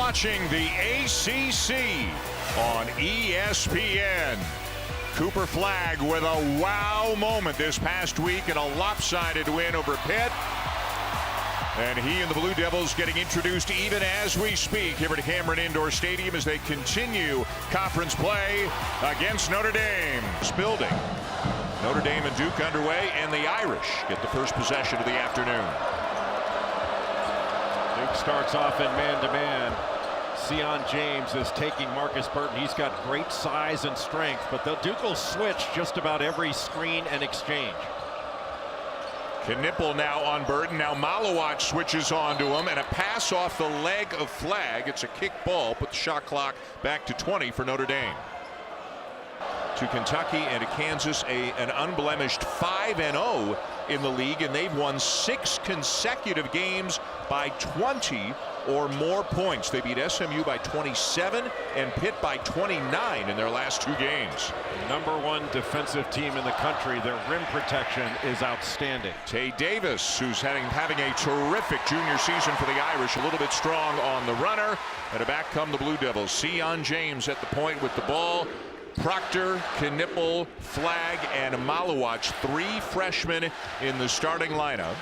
watching the ACC on ESPN. Cooper Flagg with a wow moment this past week in a lopsided win over Pitt. And he and the Blue Devils getting introduced even as we speak here at Cameron Indoor Stadium as they continue conference play against Notre Dame. This building, Notre Dame and Duke underway, and the Irish get the first possession of the afternoon. Duke starts off in man-to-man. Sion James is taking Marcus Burton. He's got great size and strength, but the Duke will switch just about every screen and exchange. Knipple now on Burton. Now Malawach switches on to him, and a pass off the leg of Flagg. It's a kick ball, put the shot clock back to 20 for Notre Dame. To Kentucky and to Kansas, an unblemished 5-0 in the league, and they've won 6 consecutive games by 20 or more points. They beat SMU by 27 and Pitt by 29 in their last 2 games. #1 defensive team in the country. Their rim protection is outstanding. Tay Davis, who's having a terrific junior season for the Irish, a little bit strong on the runner, and back come the Blue Devils. Sion James at the point with the ball. Proctor, Knipple, Flagg, and Malawach, 3 freshmen in the starting lineup.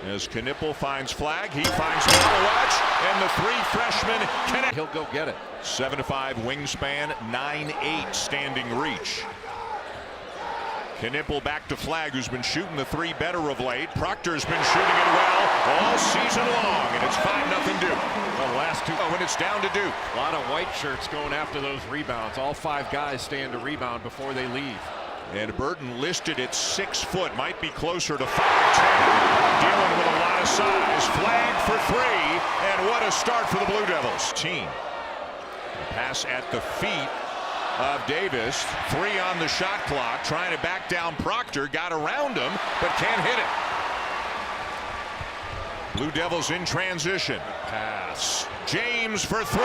As Knipple finds Flagg, he finds Malawach, and the 3 freshmen connect. He'll go get it. 7'5" wingspan, 9'8" standing reach. Knipple back to Flagg, who's been shooting the 3 better of late. Proctor's been shooting it well all season long, and it's 5-0 Duke. Well, the last 2. Oh, and it's down to Duke. A lot of white shirts going after those rebounds. All 5 guys stand to rebound before they leave. And Burton listed at 6 foot, might be closer to 5'10", dealing with a lot of size. Flagg for 3, and what a start for the Blue Devils team. A pass at the feet of Davis. 3 on the shot clock, trying to back down Proctor, got around him, but can't hit it. Blue Devils in transition. Pass. James for 3.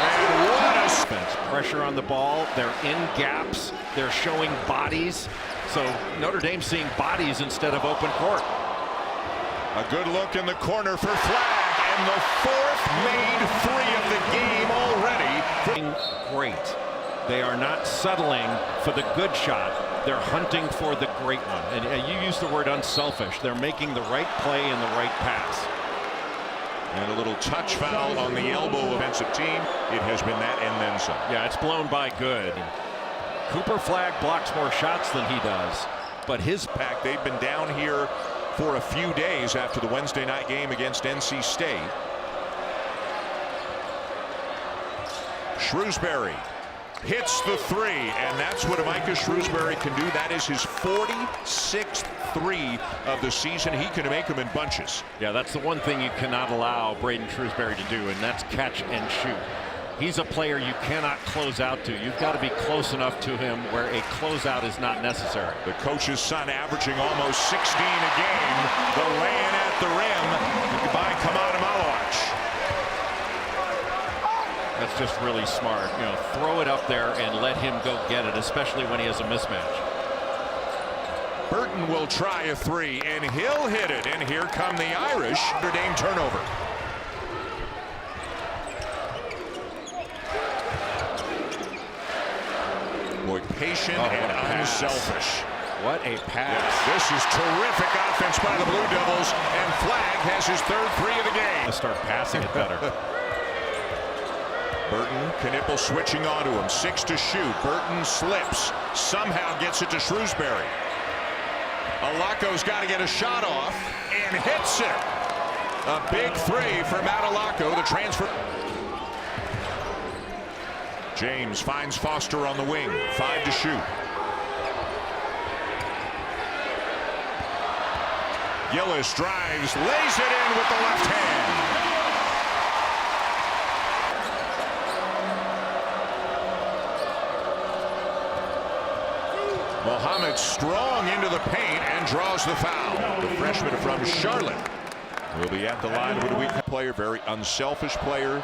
And what a pressure on the ball. They're in gaps. They're showing bodies. So Notre Dame seeing bodies instead of open court. A good look in the corner for Flagg, and the 4th made 3 of the game already. Great. They are not settling for the good shot. They're hunting for the great one. And you use the word unselfish. They're making the right play and the right pass. And a little touch foul on the elbow offensive team. It has been that and then some. Yeah, it's blown by good. Cooper Flagg blocks more shots than he does, but his pack, they've been down here for a few days after the Wednesday night game against NC State. Shrewsbury hits the 3, and that's what Micah Shrewsbury can do. That is his 46th 3 of the season. He can make them in bunches. Yeah, that's the one thing you cannot allow Braden Shrewsbury to do, and that's catch and shoot. He's a player you cannot close out to. You've got to be close enough to him where a closeout is not necessary. The coach's son averaging almost 16 a game. The lay-in at the rim by Kamada Malawach. That's just really smart. You know, throw it up there and let him go get it, especially when he has a mismatch. Burton will try a 3, and he'll hit it. And here come the Irish. Notre Dame turnover. Boy, patient and unselfish. What a pass. Yes, this is terrific offense by the Blue Devils, and Flagg has his 3rd 3 of the game. Let's start passing it better. Burton, Knipple switching onto him. 6 to shoot. Burton slips. Somehow gets it to Shrewsbury. Alaco's got to get a shot off and hits it. A big 3 for Matt Alaco, the transfer. James finds Foster on the wing. 5 to shoot. Gillis drives, lays it in with the left hand. Mohamed strong into the paint and draws the foul. The freshman from Charlotte will be at the line with a weak player, very unselfish player,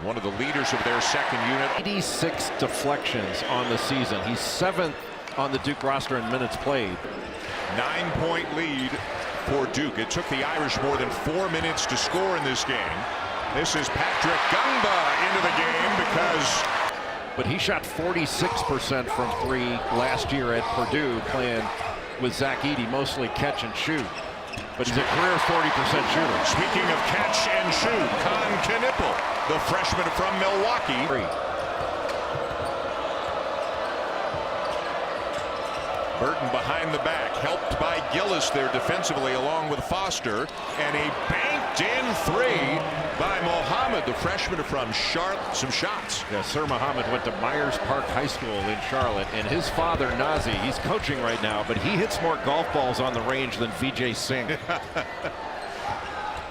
one of the leaders of their second unit. 86 deflections on the season. He's 7th on the Duke roster in minutes played. 9-point lead for Duke. It took the Irish more than 4 minutes to score in this game. This is Patrick Gumba into the game because... But he shot 46% from 3 last year at Purdue, playing with Zach Edey, mostly catch and shoot. But he's a career 40% shooter. Speaking of catch and shoot, Con Knippel, the freshman from Milwaukee. Burton behind the back, helped by Gillis there defensively along with Foster, and a banked-in 3 by Mohammed, the freshman from Charlotte. Some shots. Yeah, Sir Mohammed went to Myers Park High School in Charlotte, and his father, Nazi, he's coaching right now, but he hits more golf balls on the range than Vijay Singh.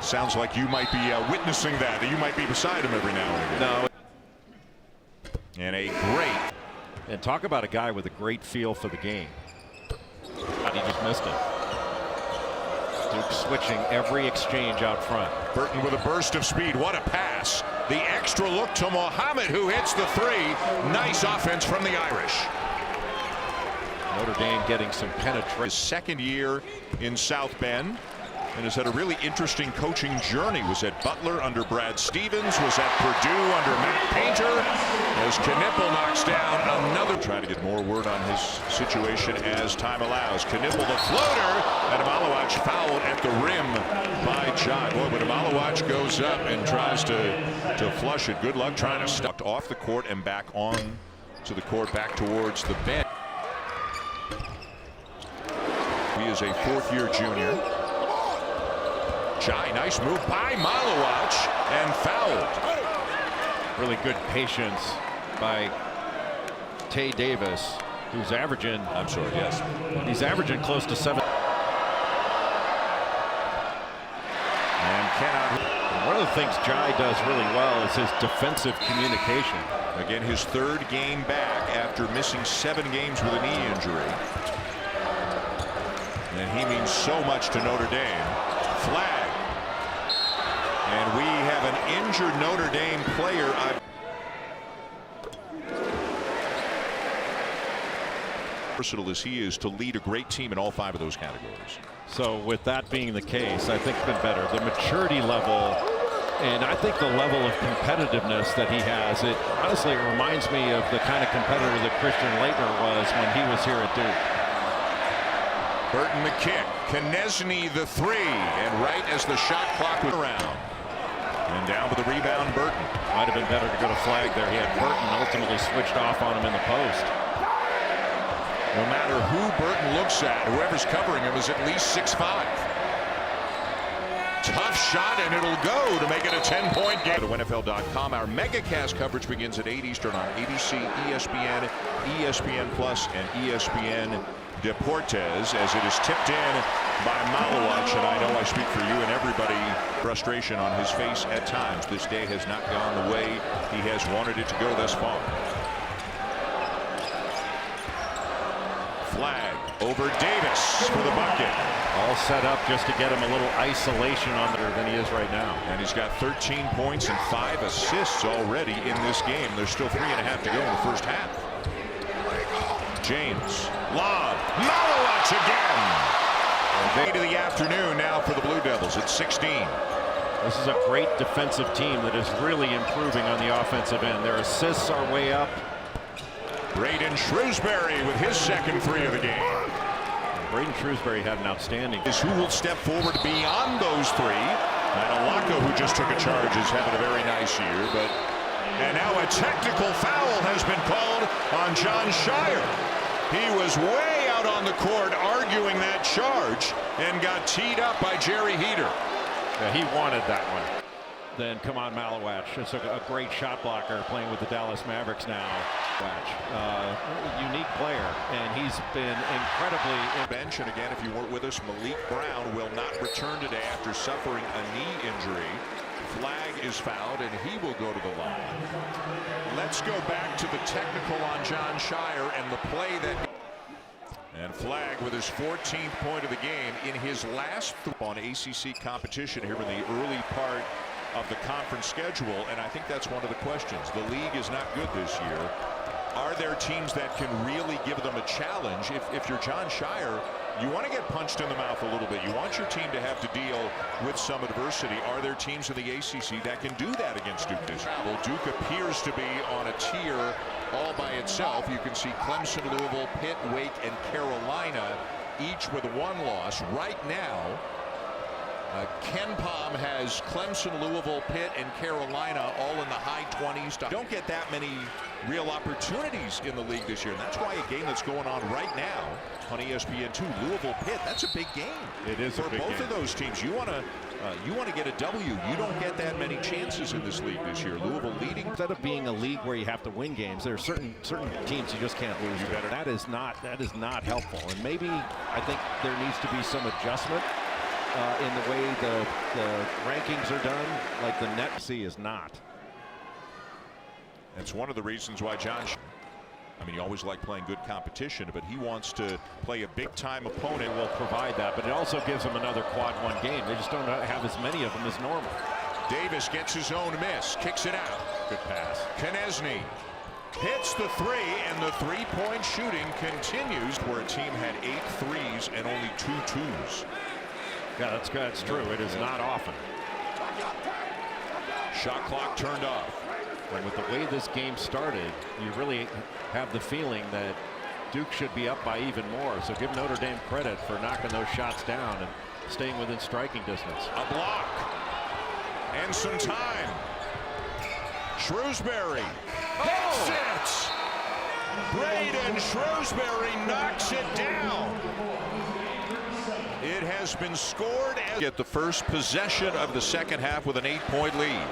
Sounds like you might be witnessing that you might be beside him every now and again. No. And a great. And talk about a guy with a great feel for the game. He just missed it. Duke switching every exchange out front. Burton with a burst of speed. What a pass. The extra look to Mohammed, who hits the 3. Nice offense from the Irish. Notre Dame getting some penetration. His second year in South Bend, and has had a really interesting coaching journey. Was at Butler under Brad Stevens, was at Purdue under Matt Painter, as Knippel knocks down another. Try to get more word on his situation as time allows. Knippel the floater, and Malawach fouled at the rim by John. Boy, when Malawach goes up and tries to flush it, good luck trying to stop off the court and back on to the court, back towards the bench. He is a fourth-year junior. Jai, nice move by Malawach, and fouled. Really good patience by Tay Davis, who's averaging. I'm sorry, yes. He's averaging close to 7. And one of the things Jai does really well is his defensive communication. Again, his 3rd game back after missing 7 games with a knee injury. And he means so much to Notre Dame. Flag. And we have an injured Notre Dame player. Versatile as he is to lead a great team in all 5 of those categories. So with that being the case, I think it's been better. The maturity level, and I think the level of competitiveness that he has, it honestly reminds me of the kind of competitor that Christian Laettner was when he was here at Duke. Burton the kick, Knesny the 3, and right as the shot clock went around. And down with the rebound, Burton. Might have been better to go to flag there. He had Burton ultimately switched off on him in the post. No matter who Burton looks at, whoever's covering him is at least 6'5". Tough shot, and it'll go to make it a 10-point game. To NFL.com, our MegaCast coverage begins at 8 Eastern on ABC, ESPN, ESPN Plus, and ESPN Deportes, as it is tipped in by Malawach, and I know I speak for you and everybody. Frustration on his face at times. This day has not gone the way he has wanted it to go thus far. Flag over Davis for the bucket. All set up just to get him a little isolation on there than he is right now. And he's got 13 points and 5 assists already in this game. There's still 3.5 to go in the first half. James, lob, Malawach again. Day to the afternoon now for the Blue Devils at 16. This is a great defensive team that is really improving on the offensive end. Their assists are way up. Braden Shrewsbury with his second 3 of the game. Braden Shrewsbury had an outstanding. Who will step forward beyond those 3? And Alaka, who just took a charge, is having a very nice year. And now a technical foul has been called on John Shire. He was way out on the court arguing that charge and got teed up by Jerry Heater. Yeah, he wanted that one. Then come on, Malawach. It's a great shot blocker playing with the Dallas Mavericks now. Unique player, and he's been incredibly bench. And again, if you weren't with us, Malik Brown will not return today after suffering a knee injury. Flag is fouled, and he will go to the line. Let's go back to the technical on John Shire and the play that. And Flag with his 14th point of the game in his last on ACC competition here in the early part of the conference schedule, and I think that's one of the questions. The league is not good this year. Are there teams that can really give them a challenge? If you're John Shire, You want to get punched in the mouth a little bit. You want your team to have to deal with some adversity. Are there teams in the ACC that can do that against Duke this year? Well, Duke appears to be on a tier all by itself. You can see Clemson, Louisville, Pitt, Wake, and Carolina each with one loss. Right now, Ken Palm has Clemson, Louisville, Pitt, and Carolina all in the high 20s. Don't get that many real opportunities in the league this year. And that's why a game that's going on right now on ESPN2, Louisville, Pitt, that's a big game. It is for a big both game. of those teams. You want to get a W. You don't get that many chances in this league this year. Louisville leading. Instead of being a league where you have to win games, there are certain teams you just can't lose. That is not helpful. And maybe I think there needs to be some adjustment in the way the rankings are done, like the net is not. That's one of the reasons why I mean, you always like playing good competition, but he wants to play a big-time opponent. Will provide that, but it also gives him another quad one game. They just don't have as many of them as normal. Davis gets his own miss, kicks it out. Good pass. Knesny hits the three, and the three-point shooting continues, where a team had 8 threes and only 2 twos. Yeah, that's true. It is not often. Shot clock turned off. And with the way this game started, you really have the feeling that Duke should be up by even more. So give Notre Dame credit for knocking those shots down and staying within striking distance. A block. And some time. Shrewsbury hits it. Braden Shrewsbury knocks it down. It has been scored at the first possession of the second half with an 8-point lead.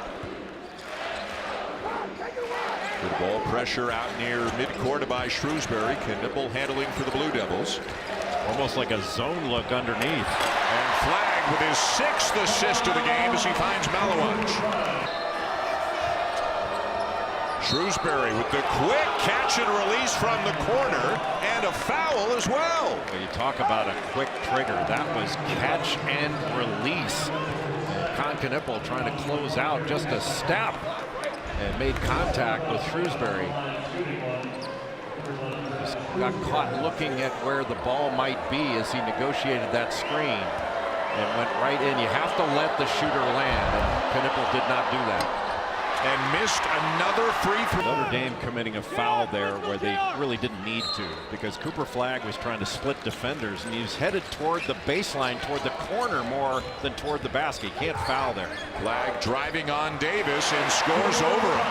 Good ball pressure out near midcourt by Shrewsbury. Knippel handling for the Blue Devils. Almost like a zone look underneath. And Flagg with his 6th assist of the game as he finds Malawach. Shrewsbury with the quick catch and release from the corner, and a foul as well. Well, you talk about a quick trigger. That was catch and release. And Knippel trying to close out just a step and made contact with Shrewsbury. Just got caught looking at where the ball might be as he negotiated that screen and went right in. You have to let the shooter land, and Knippel did not do that. And missed another free throw. Notre Dame committing a foul there where they really didn't need to, because Cooper Flagg was trying to split defenders, and he was headed toward the baseline, toward the corner more than toward the basket. He can't foul there. Flagg driving on Davis and scores over him.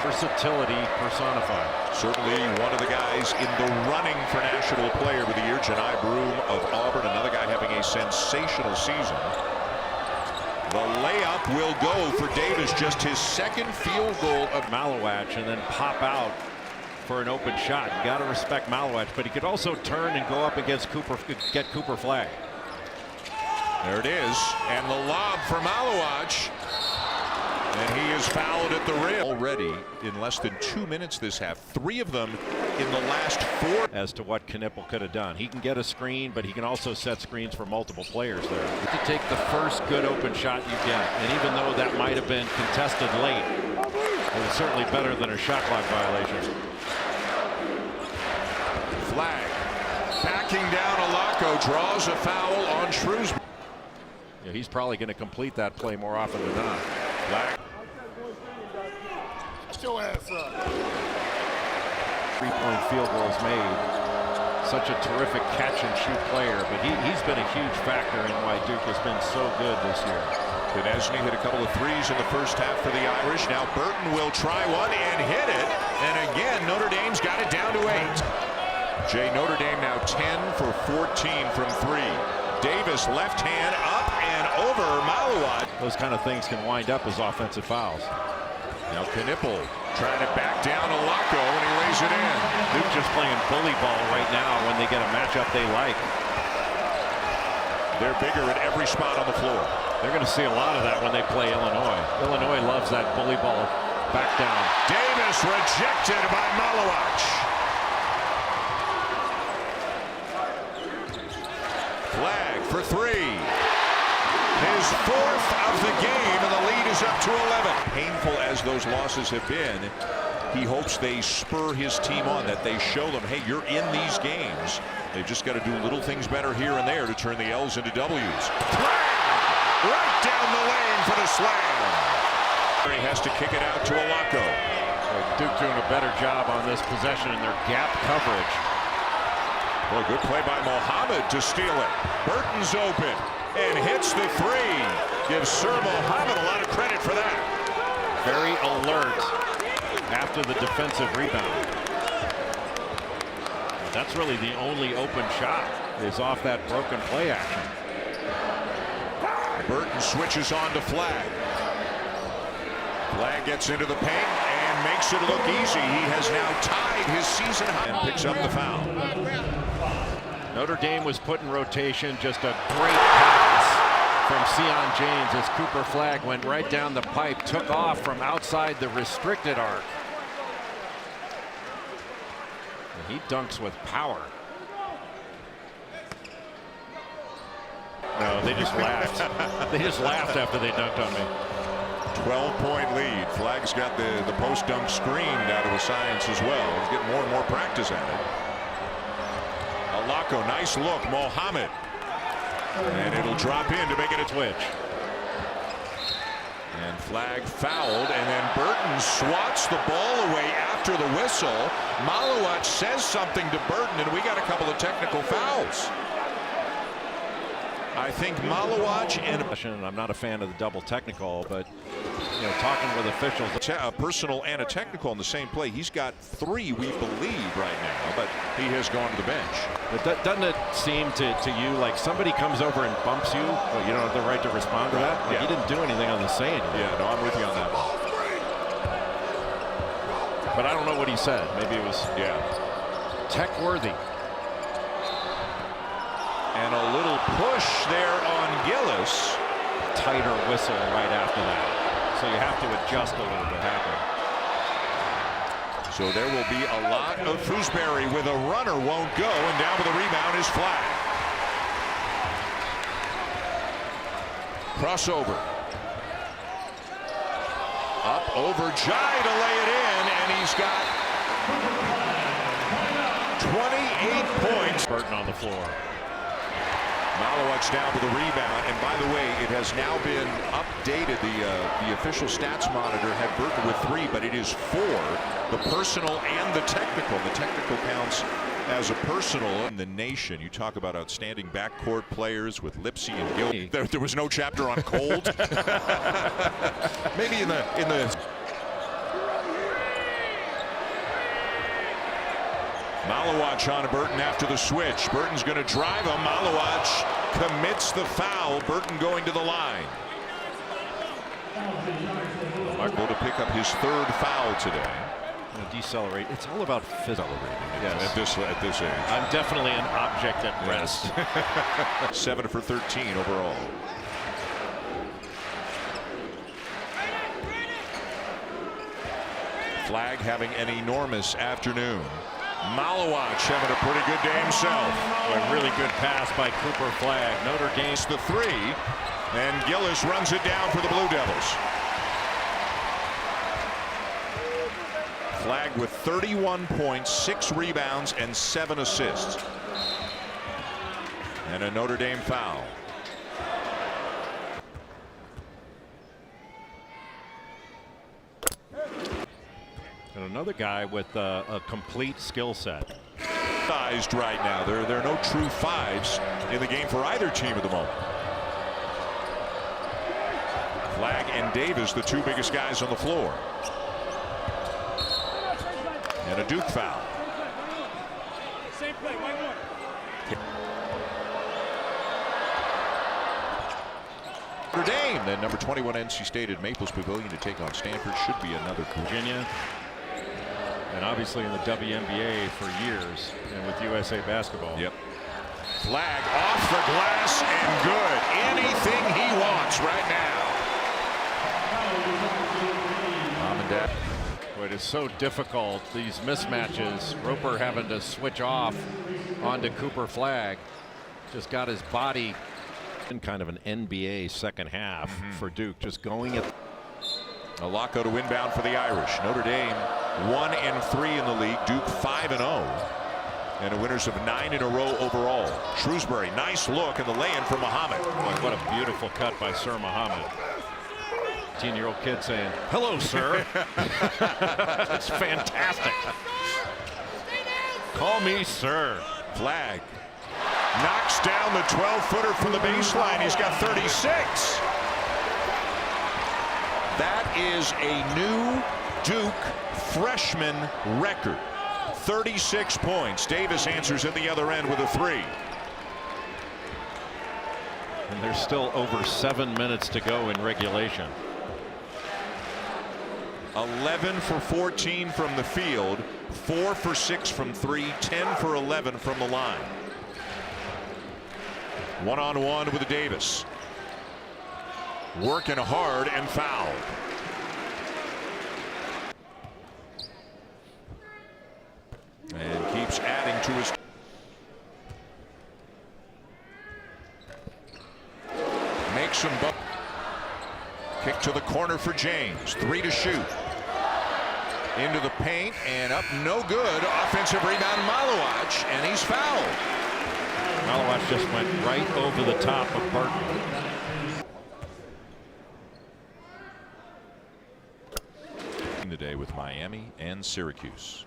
Versatility personified. Certainly one of the guys in the running for National Player of the Year, Janai Broome of Auburn, another guy having a sensational season. The layup will go for Davis, just his 2nd field goal of Malawach, and then pop out for an open shot. You got to respect Malawach, but he could also turn and go up against get Cooper Flagg. There it is, and the lob for Malawach, and he is fouled at the rim. Already in less than 2 minutes this half, 3 of them in the last 4. As to what Knippel could have done. He can get a screen, but he can also set screens for multiple players there. You have to take the first good open shot you get, and even though that might have been contested late, it was certainly better than a shot clock violation. Flagg backing down Alaco, draws a foul on Shrewsbury. Yeah, he's probably going to complete that play more often than not. Flagg. Shut your ass up. 3-point field goals made. Such a terrific catch and shoot player, but he's been a huge factor in why Duke has been so good this year. Knesny hit a couple of threes in the first half for the Irish. Now Burton will try one and hit it. And again, Notre Dame's got it down to 8. Jay, Notre Dame now 10 for 14 from 3. Davis left hand up and over Malawach. Those kind of things can wind up as offensive fouls. Now Knippel trying to back down Alaco, and he lays it in. Duke just playing bully ball right now when they get a matchup they like. They're bigger at every spot on the floor. They're going to see a lot of that when they play Illinois. Illinois loves that bully ball back down. Davis rejected by Malawach. Flagg for 3. His 4th of the game, and the lead is up to 11. Painful as those losses have been, he hopes they spur his team on, that they show them, hey, you're in these games. They've just got to do little things better here and there to turn the L's into W's. Flag! Right down the lane for the slam. He has to kick it out to Alako. Duke doing a better job on this possession in their gap coverage. Well, good play by Mohammed to steal it. Burton's open and hits the three. Gives Sir Mohammed a lot of credit for that. Very alert after the defensive rebound. That's really the only open shot is off that broken play action. Burton switches on to Flag. Flag gets into the paint and makes it look easy. He has now tied his season high and picks up the foul. Notre Dame was put in rotation. Just a great pass from Sion James as Cooper Flag went right down the pipe, took off from outside the restricted arc. And he dunks with power. No, they just laughed. They just laughed after they dunked on me. 12-point lead. Flag's got the post dunk screened out of the science as well. He's getting more and more practice at it. Alako, nice look. Mohammed. And it'll drop in to make it a twitch. And Flag fouled, and then Burton swats the ball away after the whistle. Malawach says something to Burton, and we got a couple of technical fouls. I think Malawach and I'm not a fan of the double technical, but you know, talking with officials, a personal and a technical in the same play. He's got 3, we believe, right now, but he has gone to the bench. But doesn't it seem to you like somebody comes over and bumps you, but you don't have the right to respond to that? Like, yeah. You didn't do anything on the say anything. Yeah, no, I'm with you on that one. But I don't know what he said. Maybe it was tech worthy. And a little push there on Gillis. Tighter whistle right after that. So you have to adjust a little bit. So there will be a lot of Foosbury with a runner won't go, and down with the rebound is Flag. Crossover. Up over Jai to lay it in, and he's got 28 points. Burton on the floor. Malawach's down with the rebound, and by the way, it has now been updated. The official stats monitor had Burton with 3, but it is 4, the personal and the technical. The technical counts as a personal in the nation. You talk about outstanding backcourt players with Lipsy and Gill. There was no chapter on cold. Maybe in the. Malawach on Burton after the switch. Burton's going to drive him. Malawach commits the foul. Burton going to the line. Marco to pick up his 3rd foul today. Decelerate. It's all about physical. Yes. At this age. I'm definitely an object at rest. 7 for 13 overall. Flag having an enormous afternoon. Malawach having a pretty good day himself. A really good pass by Cooper Flag. Notre Dame's the 3, and Gillis runs it down for the Blue Devils. Flag with 31 points, 6 rebounds, and 7 assists. And a Notre Dame foul. And another guy with a complete skill set. Sized right now. There are no true 5s in the game for either team at the moment. Flag and Davis, the 2 biggest guys on the floor. And a Duke foul. Same play, one more. Notre Dame, then number 21 NC State at Maples Pavilion to take on Stanford. Should be another Virginia. And obviously in the WNBA for years, and with USA Basketball. Yep. Flag off the glass and good. Anything he wants right now. Mom and Dad. Boy, it is so difficult, these mismatches. Roper having to switch off onto Cooper Flag. Just got his body in kind of an NBA second half for Duke. Just going at Alako to inbound for the Irish. Notre Dame 1-3 in the league. Duke 5-0. And the winners of 9 in a row overall. Shrewsbury, nice look, and the lay-in for Muhammad. What a beautiful cut by Sir Muhammad. 18-year-old kid saying, "Hello, sir." That's fantastic. Call me sir. Flag. Knocks down the 12-footer from the baseline. He's got 36. That is a new Duke freshman record. 36 points. Davis answers at the other end with a 3. And there's still over 7 minutes to go in regulation. 11 for 14 from the field, 4 for 6 from 3, 10 for 11 from the line. One-on-one with Davis. Working hard and fouled. And keeps adding to his. Makes him. Kick to the corner for James. 3 to shoot. Into the paint and up, no good. Offensive rebound, Malowacz, and he's fouled. Malowacz just went right over the top of Burton. The day with Miami and Syracuse.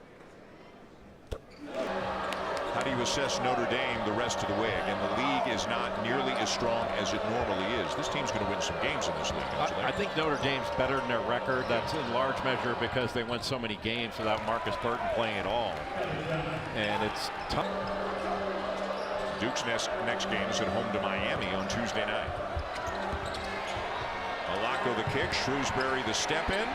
How do you assess Notre Dame the rest of the way? Again, the league is not nearly as strong as it normally is. This team's going to win some games in this league. I think Notre Dame's better than their record. That's in large measure because they won so many games without Marcus Burton playing at all. And it's tough. Duke's next game is at home to Miami on Tuesday night. Alako the kick, Shrewsbury the step in.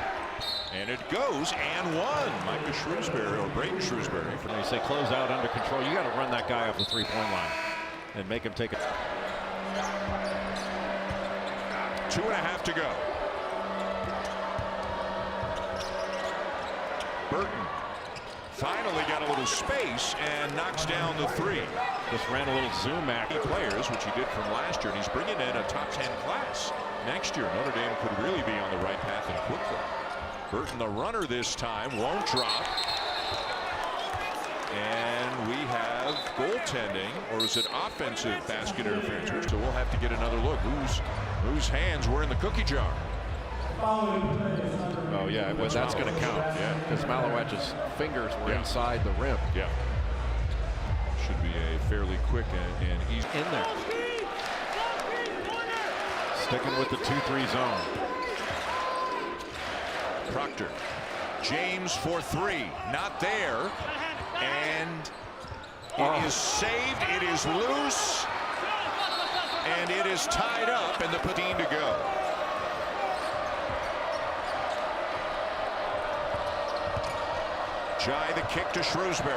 And it goes and one. Micah Shrewsbury or Braden Shrewsbury. When they say close out under control, you got to run that guy off the three-point line and make him take it. 2.5 to go. Burton finally got a little space and knocks down the 3. Just ran a little zoom act. Players, which he did from last year, and he's bringing in a top 10 class. Next year, Notre Dame could really be on the right path and quickly. Burton, the runner this time, won't drop. And we have goaltending, or is it offensive basket interference? So we'll have to get another look. Whose hands were in the cookie jar? Oh, yeah, well, that's going to count. Yeah, because Malowacz's fingers were inside the rim. Yeah. Should be a fairly quick and easy. In there. Sticking with the 2-3 zone. Proctor. James for 3. Not there. And it is saved. It is loose. And it is tied up, and the 15 to go. Jai the kick to Shrewsbury.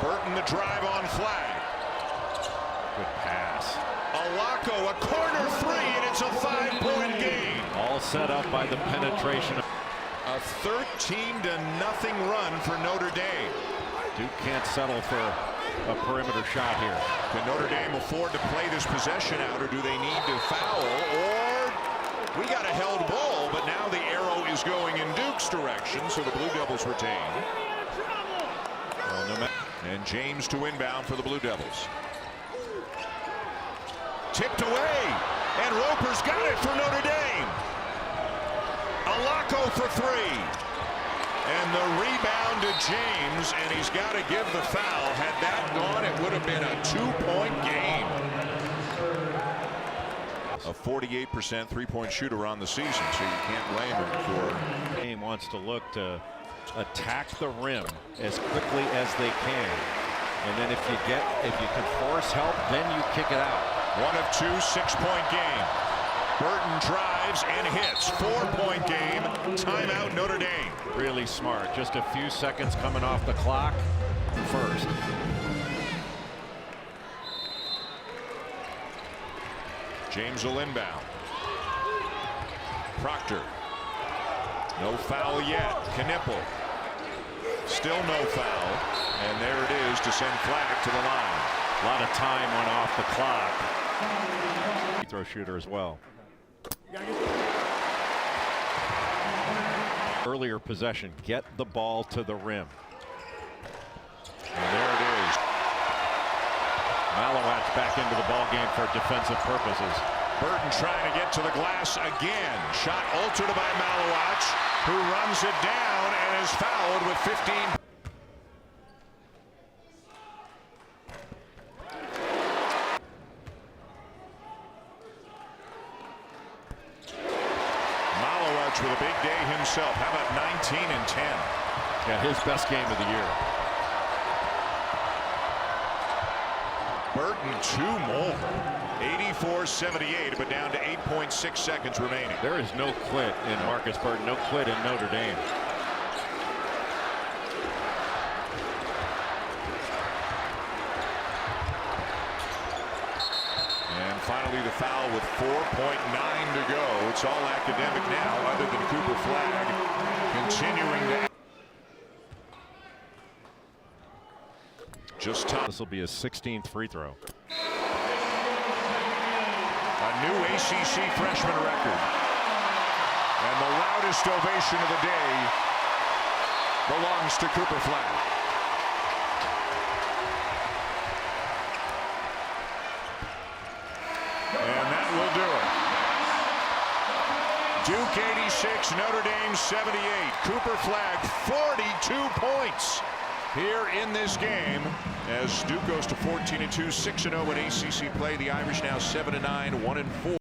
Burton the drive on flag. Good pass. Alako, a corner 3, and it's a 5-point game. All set up by the penetration. A 13-0 run for Notre Dame. Duke can't settle for a perimeter shot here. Can Notre Dame afford to play this possession out, or do they need to foul? Or we got a held ball, but now the arrow is going in Duke's direction, so the Blue Devils retain. And James to inbound for the Blue Devils. Tipped away, and Roper's got it for Notre Dame. Alako for 3. And the rebound to James, and he's got to give the foul. Had that gone, it would have been a 2-point game. A 48% three-point shooter on the season, so you can't blame him for. Game wants to look to attack the rim as quickly as they can, and then if you can force help, then you kick it out. 1 of 2, 6-point game. Burton drives and hits. 4-point game. Timeout Notre Dame. Really smart. Just a few seconds coming off the clock. First. James will inbound. Proctor. No foul yet. Knipple. Still no foul. And there it is to send Flag to the line. A lot of time went off the clock. Free throw shooter as well. Earlier possession. Get the ball to the rim. And there it is. Malowacz back into the ball game for defensive purposes. Burton trying to get to the glass again. Shot altered by Malowacz, who runs it down and is fouled with 15. Malowacz with a big day himself. How about 19 and 10? Yeah, his best game of the year. Burton 2 more. 84-78, but down to 8.6 seconds remaining. There is no quit in Marcus Burton, no quit in Notre Dame. And finally the foul with 4.9 to go. It's all academic now, other than Cooper Flagg continuing to. Just top. This will be his 16th free throw. A new ACC freshman record. And the loudest ovation of the day belongs to Cooper Flagg. And that will do it. Duke 86, Notre Dame 78. Cooper Flagg 42 points here in this game as Duke goes to 14-2, 6-0 in ACC play. The Irish now 7-9, 1-4.